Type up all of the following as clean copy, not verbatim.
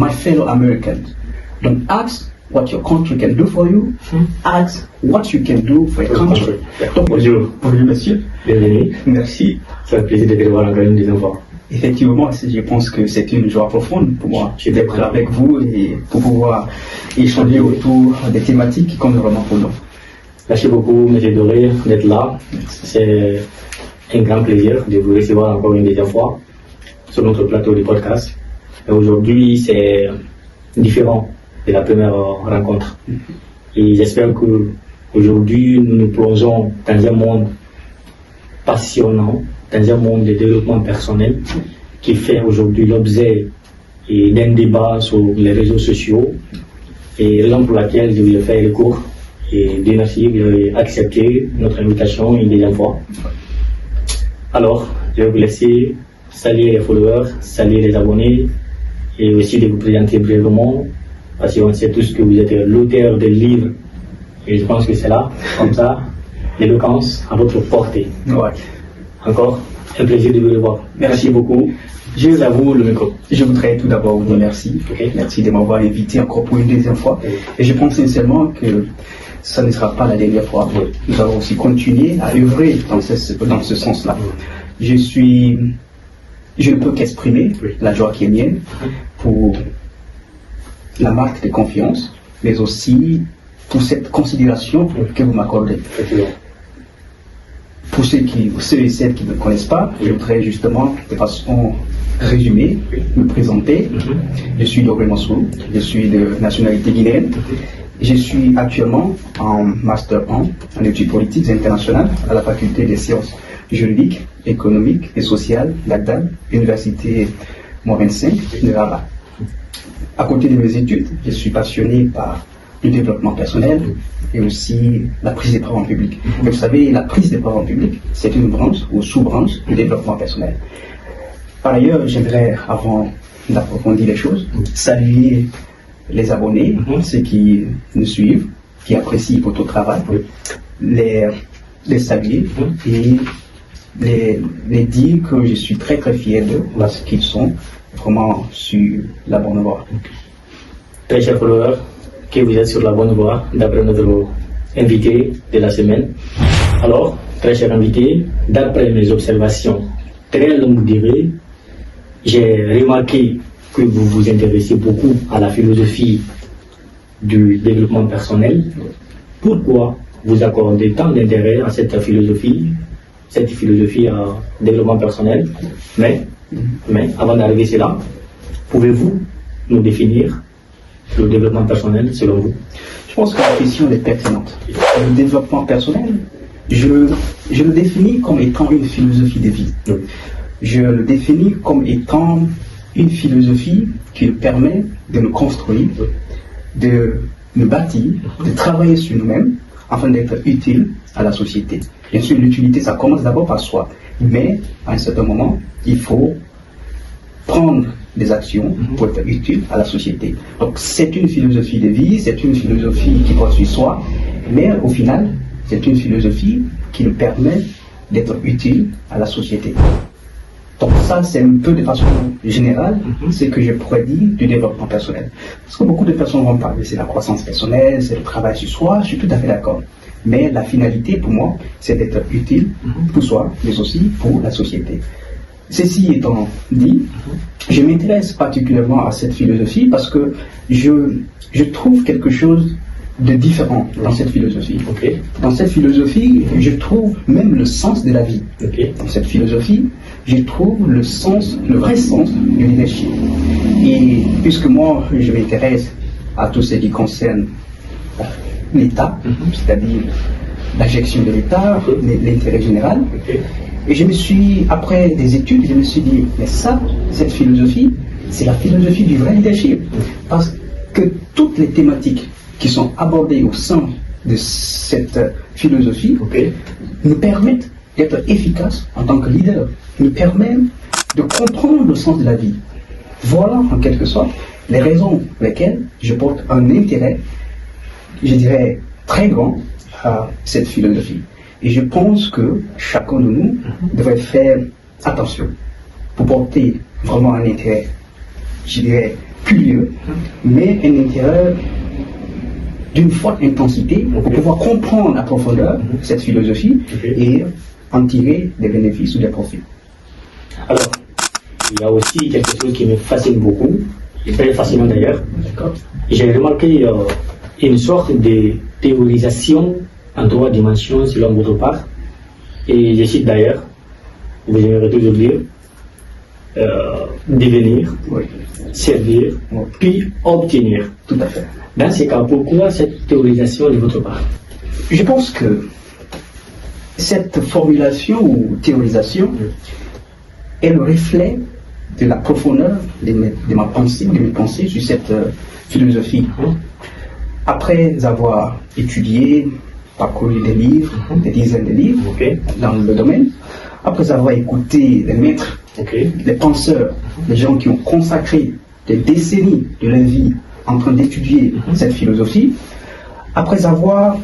my fellow Americans, don't ask what your country can do for you, ask what you can do for your country. Donc, Bonjour. Bonjour monsieur. Bienvenue. Merci. C'est un plaisir de te revoir encore une deuxième fois. Effectivement, je pense que c'est une joie profonde pour moi d'être avec vous et pour pouvoir échanger autour des thématiques qui comptent vraiment pour nous. Merci beaucoup, M. Doré, d'être là. C'est un grand plaisir de vous recevoir encore une deuxième fois sur notre plateau de podcast. Et aujourd'hui, c'est différent de la première rencontre. Et j'espère qu'aujourd'hui, nous nous plongeons dans un monde passionnant, dans un monde de développement personnel qui fait aujourd'hui l'objet d'un débat sur les réseaux sociaux. Et raison pour laquelle je voulais faire le cours. Et Dieu merci, vous avez accepté notre invitation une deuxième fois. Alors, je vais vous laisser saluer les followers, saluer les abonnés et aussi de vous présenter brièvement parce qu'on sait tous que vous êtes l'auteur des livres et je pense que c'est là, comme ça, l'éloquence à votre portée. Ouais. Encore un plaisir de vous revoir. Merci beaucoup. Je à vous le micro. Je voudrais tout d'abord vous remercier. Okay. Merci de m'avoir invité encore pour une deuxième fois. Et je pense sincèrement que ça ne sera pas la dernière fois. Oui. Nous allons aussi continuer à œuvrer dans ce sens-là. Je ne peux qu'exprimer la joie qui est mienne pour la marque de confiance, mais aussi pour cette considération que vous m'accordez. Pour ceux et celles qui ne me connaissent pas, je voudrais justement, de façon résumée, me présenter. Je suis Doré Mansour, je suis de nationalité guinéenne. Je suis actuellement en Master 1 en études politiques internationales à la faculté des sciences juridiques, économiques et sociales d'Agdad, Université Mohamed V de Rabat. À côté de mes études, je suis passionné par le développement personnel et aussi la prise des parole en public. Vous savez, la prise des parole en public, c'est une branche ou sous-branche du développement personnel. Par ailleurs, j'aimerais, avant d'approfondir les choses, saluer les abonnés, ceux qui nous suivent, qui apprécient votre travail, les saluer et les dire que je suis très très fier d'eux parce qu'ils sont vraiment sur la bonne voie. Très chers followers, que vous êtes sur la bonne voie d'après notre invité de la semaine. Alors, très cher invité, d'après mes observations très longue durée, j'ai remarqué que vous vous intéressez beaucoup à la philosophie du développement personnel. Pourquoi vous accordez tant d'intérêt à cette philosophie à développement personnel? Mais avant d'arriver à cela, pouvez-vous nous définir le développement personnel selon vous? Je pense que la question est pertinente. Le développement personnel, je le définis comme étant une philosophie de vie. Je le définis comme étant une philosophie qui nous permet de nous construire, de nous bâtir, de travailler sur nous-mêmes afin d'être utile à la société. Bien sûr, l'utilité, ça commence d'abord par soi, mais à un certain moment, il faut prendre des actions pour être utile à la société. Donc c'est une philosophie de vie, c'est une philosophie qui poursuit soi, mais au final, c'est une philosophie qui nous permet d'être utile à la société. Donc ça, c'est un peu de façon générale ce que je pourrais dire du développement personnel. Parce que beaucoup de personnes vont parler, c'est la croissance personnelle, c'est le travail sur soi, je suis tout à fait d'accord. Mais la finalité pour moi, c'est d'être utile pour soi, mais aussi pour la société. Ceci étant dit, je m'intéresse particulièrement à cette philosophie parce que je trouve quelque chose de différent dans cette philosophie. Dans cette philosophie, je trouve même le sens de la vie. Dans cette philosophie, je trouve le vrai sens du leadership. Et puisque moi, je m'intéresse à tout ce qui concerne l'État, c'est-à-dire la gestion de l'État, l'intérêt général, et je me suis, après des études, je me suis dit, mais ça, cette philosophie, c'est la philosophie du vrai leadership. Parce que toutes les thématiques qui sont abordées au sein de cette philosophie nous permettent d'être efficaces en tant que leader, nous permettent de comprendre le sens de la vie. Voilà, en quelque sorte, les raisons pour lesquelles je porte un intérêt, je dirais, très grand à cette philosophie. Et je pense que chacun de nous devrait faire attention pour porter vraiment un intérêt, je dirais, curieux, mais un intérêt d'une forte intensité pour pouvoir comprendre à profondeur cette philosophie et en tirer des bénéfices ou des profits. Alors, il y a aussi quelque chose qui me fascine beaucoup, et très fascinant d'ailleurs. J'ai remarqué une sorte de théorisation en 3 dimensions selon votre part, et je cite d'ailleurs, vous aimeriez toujours dire, devenir, servir, puis obtenir. Tout à fait. Dans ces cas, pourquoi cette théorisation de votre part? Je pense que cette formulation ou théorisation est le reflet de la profondeur de mes pensées sur cette philosophie. Après avoir étudié, parcouru des livres, des dizaines de livres dans le domaine, après avoir écouté les maîtres, les penseurs, les gens qui ont consacré des décennies de leur vie en train d'étudier cette philosophie, après avoir,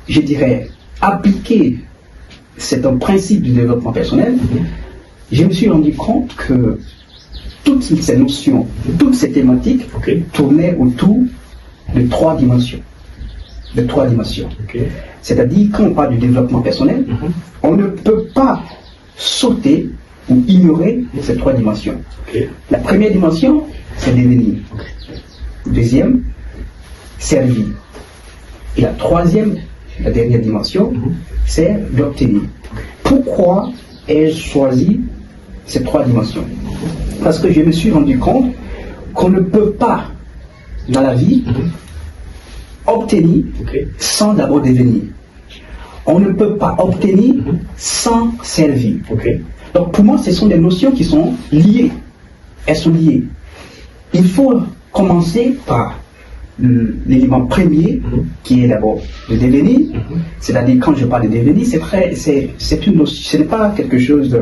je dirais, appliqué un principe du développement personnel, je me suis rendu compte que toutes ces notions, toutes ces thématiques tournaient autour de 3 dimensions. C'est-à-dire, quand on parle du développement personnel, on ne peut pas sauter ou ignorer ces 3 dimensions. La première dimension, c'est devenir. Deuxième, servir. Et la troisième, la dernière dimension, c'est d'obtenir. Pourquoi ai-je choisi ces 3 dimensions? Parce que je me suis rendu compte qu'on ne peut pas, dans la vie, obtenir sans d'abord devenir. On ne peut pas obtenir sans servir. Donc pour moi, ce sont des notions qui sont liées. Elles sont liées. Il faut commencer par l'élément premier, qui est d'abord de devenir. C'est-à-dire, quand je parle de devenir, c'est une notion, ce n'est pas quelque chose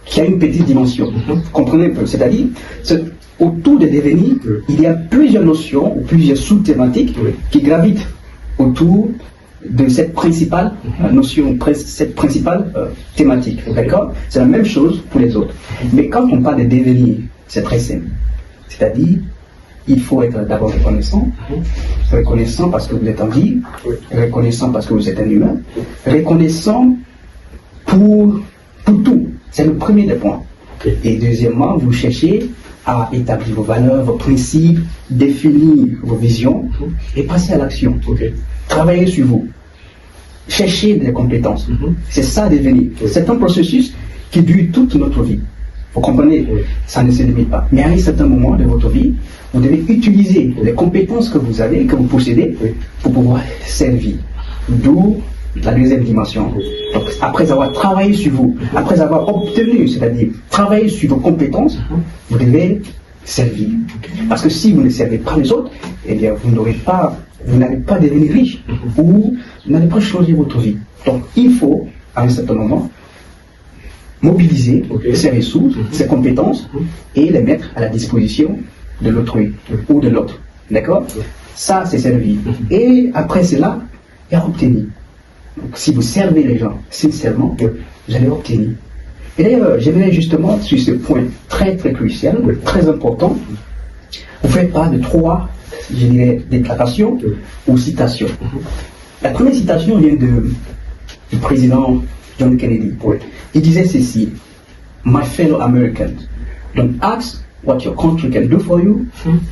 qui a une petite dimension. Comprenez un peu. C'est-à-dire, autour de devenir, il y a plusieurs notions ou plusieurs sous-thématiques qui gravitent autour de cette principale notion, cette principale thématique. D'accord? C'est la même chose pour les autres. Mais quand on parle de devenir, c'est très simple. C'est-à-dire, il faut être d'abord reconnaissant. Reconnaissant parce que vous êtes en vie. Reconnaissant parce que vous êtes un humain. Reconnaissant pour tout. C'est le premier des points. Et deuxièmement, vous cherchez à établir vos valeurs, vos principes, définir vos visions et passer à l'action. Travailler sur vous. Chercher des compétences. C'est ça devenir. C'est un processus qui dure toute notre vie. Vous comprenez? Ça ne se limite pas. Mais à un certain moment de votre vie, vous devez utiliser les compétences que vous avez, que vous possédez, pour pouvoir servir. D'où la deuxième dimension. Donc, après avoir travaillé sur vous, après avoir obtenu, c'est-à-dire travaillé sur vos compétences, vous devez servir. Parce que si vous ne servez pas les autres, eh bien, vous n'allez pas devenir riche, ou vous n'allez pas changer votre vie. Donc, il faut, à un certain moment, mobiliser ses ressources, ses compétences, et les mettre à la disposition de l'autrui, ou de l'autre. D'accord? Ça, c'est servir. Et après cela, il y a obtenir. Donc, si vous servez les gens sincèrement, vous allez obtenir. Et d'ailleurs, j'aimerais justement, sur ce point très très crucial, très important, vous faites part de 3, je dirais, déclarations ou citations. La première citation vient du président John Kennedy. Il disait ceci: My fellow Americans, don't ask what your country can do for you,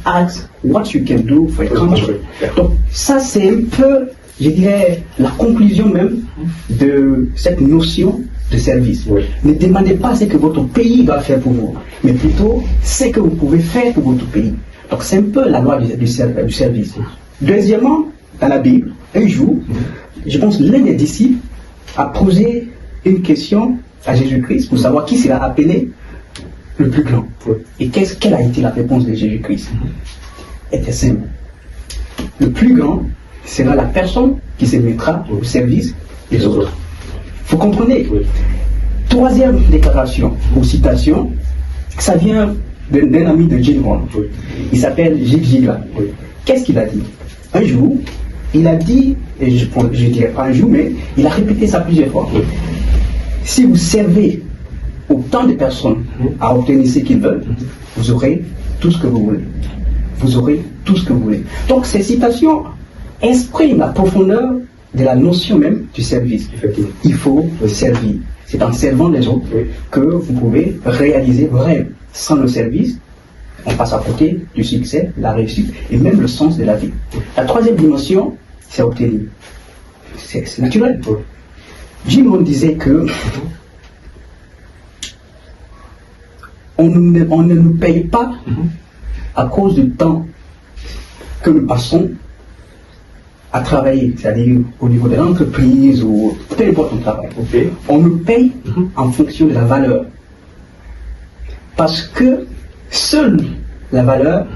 ask what you can do for your country. Donc ça, c'est un peu, je dirais, la conclusion même de cette notion de service. Ne demandez pas ce que votre pays va faire pour vous, mais plutôt ce que vous pouvez faire pour votre pays. Donc c'est un peu la loi du service. Deuxièmement, dans la Bible, un jour, je pense l'un des disciples a posé une question à Jésus-Christ pour savoir qui sera appelé le plus grand. Et quelle a été la réponse de Jésus-Christ? Était simple. Le plus grand sera la personne qui se mettra au service des autres. Vous comprenez? Troisième déclaration ou citation, ça vient d'un ami de Jim Rohn. Il s'appelle Zig Ziglar. Qu'est-ce qu'il a dit? Un jour, il a dit, et je ne dirais pas un jour, mais il a répété ça plusieurs fois. Si vous servez au tant de personnes à obtenir ce qu'ils veulent, vous aurez tout ce que vous voulez. Vous aurez tout ce que vous voulez. Donc ces citations expriment la profondeur de la notion même du service. Effectivement. Il faut servir. C'est en servant les autres que vous pouvez réaliser vos rêves. Sans le service, on passe à côté du succès, de la réussite et même le sens de la vie. La troisième dimension, c'est obtenir. C'est naturel. Jim Rohn disait que on ne nous paye pas à cause du temps que nous passons à travailler, c'est-à-dire au niveau de l'entreprise ou peu importe le travail. On nous paye en fonction de la valeur. Parce que seule la valeur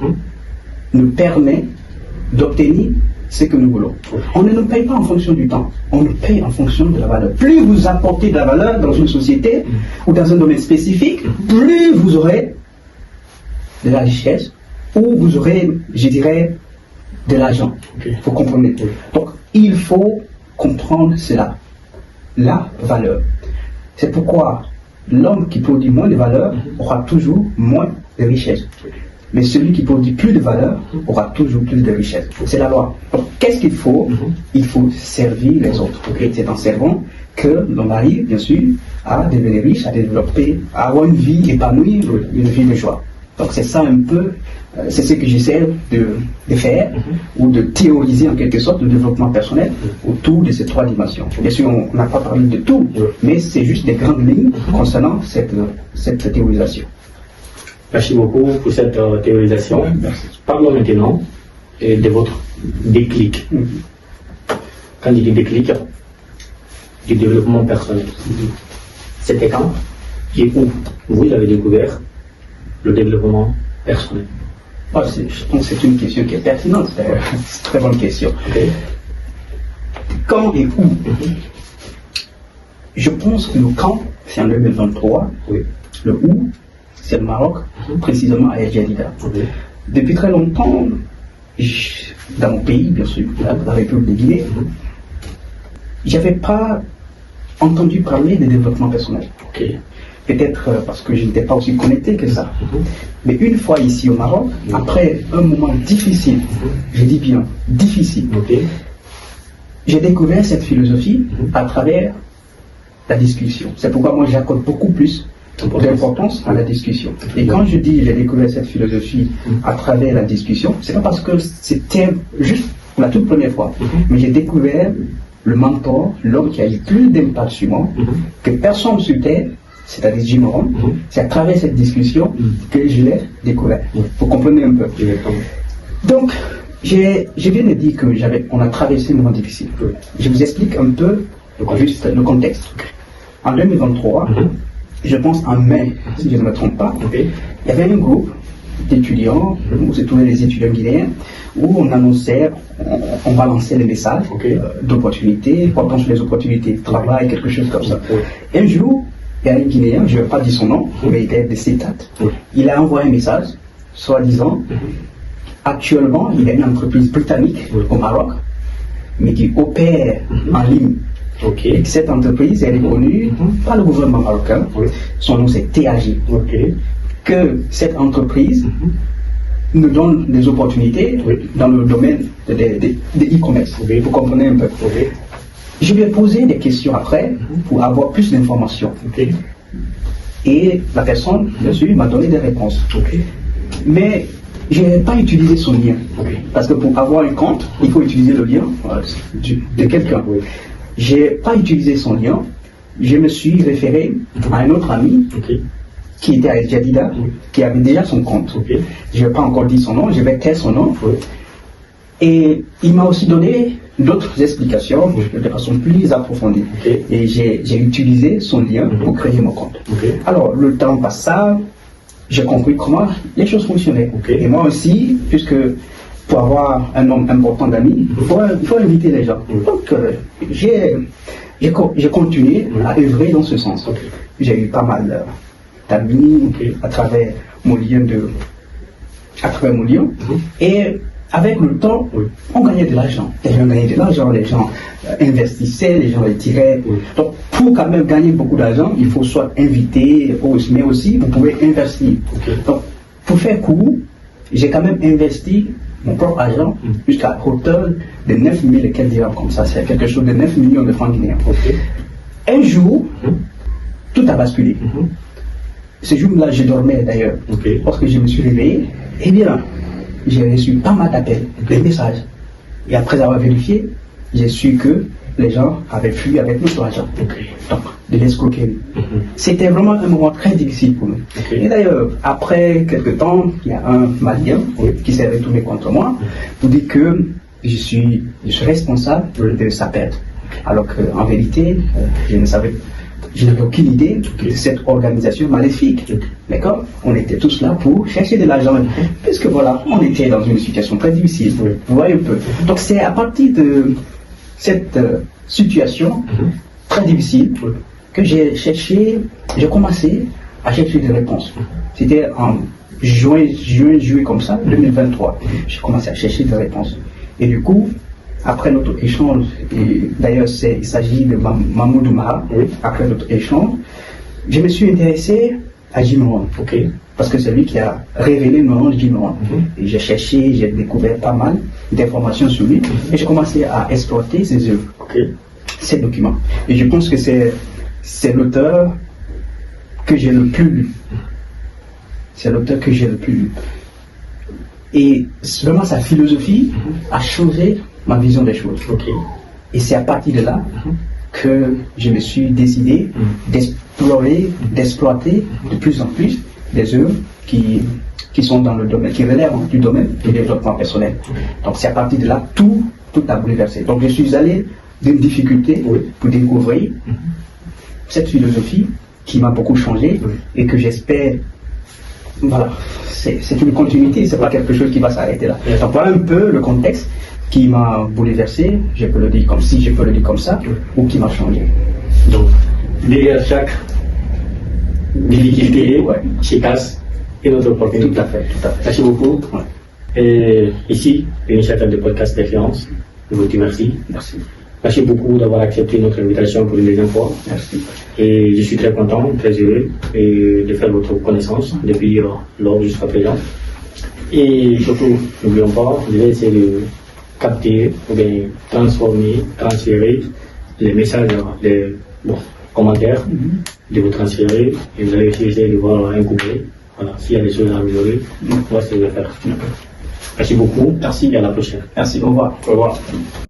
nous permet d'obtenir ce que nous voulons. On ne nous paye pas en fonction du temps, on nous paye en fonction de la valeur. Plus vous apportez de la valeur dans une société ou dans un domaine spécifique, plus vous aurez de la richesse ou vous aurez, je dirais, de l'argent. Vous comprenez? Donc, il faut comprendre cela, la valeur. C'est pourquoi l'homme qui produit moins de valeur aura toujours moins de richesse. Mais celui qui produit plus de valeur aura toujours plus de richesse. C'est la loi. Donc, qu'est-ce qu'il faut? Il faut servir les autres. C'est en servant que l'on arrive, bien sûr, à devenir riche, à développer, à avoir une vie épanouie, une vie de joie. Donc c'est ça un peu, c'est ce que j'essaie de faire, ou de théoriser en quelque sorte le développement personnel autour de ces trois dimensions. Bien sûr, on n'a pas parlé de tout, mais c'est juste des grandes lignes concernant cette théorisation. Merci beaucoup pour cette théorisation. Parlons maintenant de votre déclic. Quand il dit déclic, du développement personnel. C'était quand et où vous avez découvert le développement personnel? Je pense que c'est une question qui est pertinente, c'est une très bonne question. Quand et où? Je pense que le quand, c'est en 2023, le où, c'est le Maroc, précisément à El Jadida. Depuis très longtemps, dans mon pays, bien sûr, la République de Guinée, j'avais pas entendu parler de développement personnel. Peut-être parce que je n'étais pas aussi connecté que ça. Mais une fois ici au Maroc, après un moment difficile, je dis bien difficile, j'ai découvert cette philosophie à travers la discussion. C'est pourquoi moi j'accorde beaucoup plus d'importance à la discussion. Et quand je dis j'ai découvert cette philosophie à travers la discussion, c'est pas parce que c'était juste pour la toute première fois, mais j'ai découvert le mentor, l'homme qui a eu plus d'impact sur moi que personne sur terre, c'est-à-dire Jim Rohn. C'est à travers cette discussion que je l'ai découvert. Vous comprenez un peu. Donc, je viens de dire qu'on a traversé un moment difficile. Je vous explique un peu juste le contexte. En 2023, je pense en mai, si je ne me trompe pas, il y avait un groupe d'étudiants, où se trouvaient les étudiants guinéens, où on annonçait, on balançait les messages d'opportunités, portant sur les opportunités de travail, quelque chose comme ça. Un jour, il y a un Guinéen, je ne vais pas dire son nom, mais il était de Citat. Il a envoyé un message, soi-disant, actuellement, il y a une entreprise britannique au Maroc, mais qui opère en ligne. Et cette entreprise, elle est connue par le gouvernement marocain. Son nom, c'est TAG. Que cette entreprise nous donne des opportunités dans le domaine de e-commerce. Vous comprenez un peu. Je lui ai posé des questions après pour avoir plus d'informations. Et la personne, bien sûr, m'a donné des réponses. Mais je n'ai pas utilisé son lien. Parce que pour avoir un compte, il faut utiliser le lien de quelqu'un. Je n'ai pas utilisé son lien. Je me suis référé à un autre ami qui était à El Jadida, qui avait déjà son compte. Je ne vais pas encore dire son nom, je vais taire son nom. Et il m'a aussi donné d'autres explications de façon plus approfondie. Et j'ai utilisé son lien pour créer mon compte. Alors, le temps passa, j'ai compris comment les choses fonctionnaient. Et moi aussi, puisque pour avoir un nombre important d'amis, il faut inviter les gens. Donc, j'ai continué à œuvrer dans ce sens. J'ai eu pas mal d'amis à travers mon lien. Et avec le temps, on gagnait de l'argent. Les gens gagnaient de l'argent, les gens investissaient, les gens les tiraient. Donc, pour quand même gagner beaucoup d'argent, il faut soit inviter, mais aussi vous pouvez investir. Donc, pour faire court, j'ai quand même investi mon propre argent jusqu'à hauteur de 9 000 et quelques dirhams comme ça. C'est quelque chose de 9 millions de francs guinéens. Un jour, tout a basculé. Ce jour-là, je dormais d'ailleurs. Lorsque je me suis réveillé, eh bien, j'ai reçu pas mal d'appels, des messages. Et après avoir vérifié, j'ai su que les gens avaient fui avec notre argent. Donc, de l'escroquerie. C'était vraiment un moment très difficile pour nous. Et d'ailleurs, après quelques temps, il y a un Malien qui s'est retourné contre moi pour dire que je suis responsable de sa perte. Alors qu'en vérité, je n'avais aucune idée de cette organisation maléfique. D'accord? On était tous là pour chercher de l'argent. Puisque voilà, on était dans une situation très difficile. Vous voyez un peu. Donc c'est à partir de cette situation très difficile que j'ai commencé à chercher des réponses. C'était en juillet comme ça, 2023. J'ai commencé à chercher des réponses. Et du coup, après notre échange, et d'ailleurs il s'agit de Mahmoud Maha, après notre échange, je me suis intéressé à Jim Rohn. Parce que c'est lui qui a révélé le nom de Jim Rohn. Et j'ai cherché, j'ai découvert pas mal d'informations sur lui, et j'ai commencé à exploiter ses œuvres, ses documents. Et je pense que c'est l'auteur que j'ai le plus lu. C'est l'auteur que j'ai le plus lu. Et vraiment sa philosophie a changé ma vision des choses. Et c'est à partir de là que je me suis décidé d'explorer, d'exploiter de plus en plus des œuvres qui sont dans le domaine, qui relèvent du domaine du développement personnel. Donc c'est à partir de là, tout a bouleversé. Donc je suis allé d'une difficulté pour découvrir cette philosophie qui m'a beaucoup changé et que j'espère, voilà, c'est une continuité, c'est pas quelque chose qui va s'arrêter là. Donc voilà un peu le contexte qui m'a bouleversé, je peux le dire comme ça, ou qui m'a changé. Donc, derrière chaque difficulté, chez casse et notre opportunité. Tout à fait. Merci beaucoup. Et ici, l'initiateur du podcast Référence, je vous dis merci. Merci beaucoup d'avoir accepté notre invitation pour une deuxième fois. Merci. Et je suis très content, très heureux de faire votre connaissance depuis lors jusqu'à présent. Et surtout, n'oublions pas, je vais essayer de capter, ou bien transférer les messages, les commentaires, de vous transférer, et vous allez aussi essayer de voir un couplet. Voilà, s'il y a des choses à améliorer, on va essayer de le faire. Merci beaucoup. Merci. Et à la prochaine. Merci. Au revoir. Au revoir.